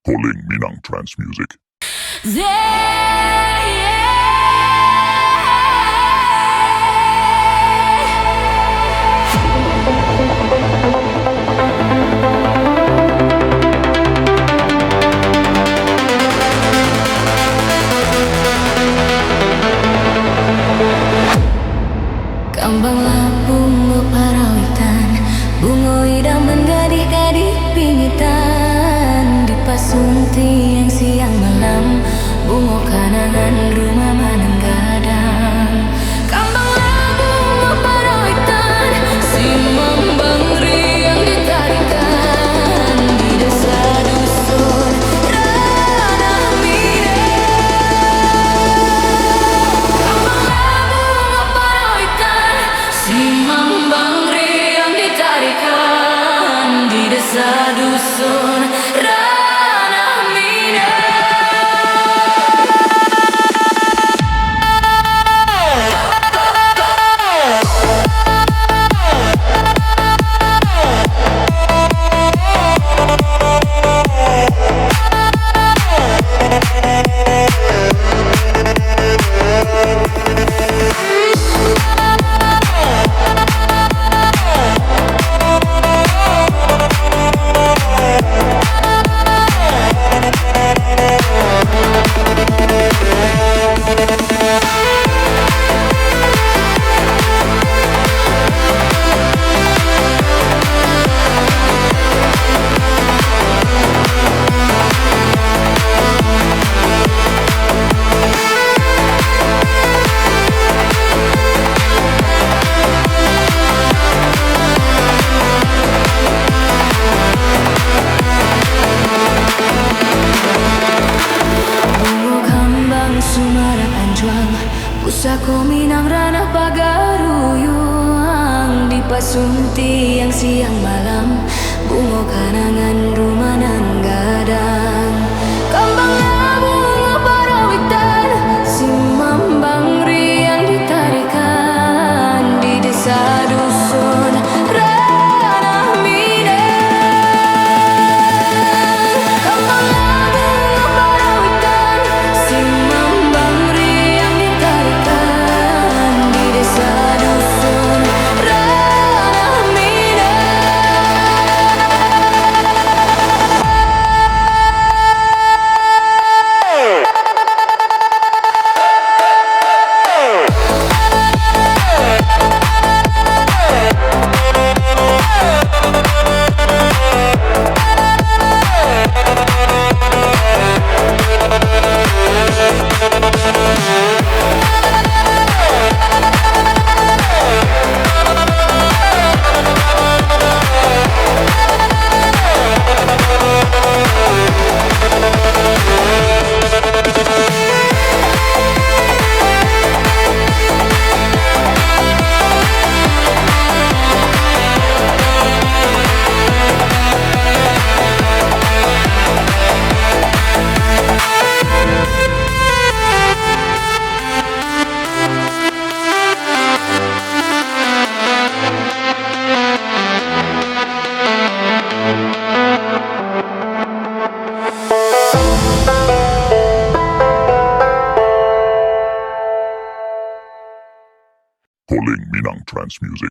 Calling Minang Trance Music. Kambanglah bungo parawitan, bungo idam menggadih-gadih pingitan, dipasun tiang siang malam, bungo kanangan rumah menenggadang. Kambanglah bungo parawitan, si mambang riang ditarikan di desa dusun ranah si mambang riang ditarikan di desa dusun ranah Minang. Pusako Minang ranah pagaruyuang, dipasun tiang siang malam, bungo kanangan rumah nan gadang. Kambanglah bungo parawitan, si mambang riang ditarikan di desa dusun ranah Minang. Kambanglah bungo parawitan, si mambang riang ditarikan di desa dusun ranah Minang. Calling Minang Trance Music.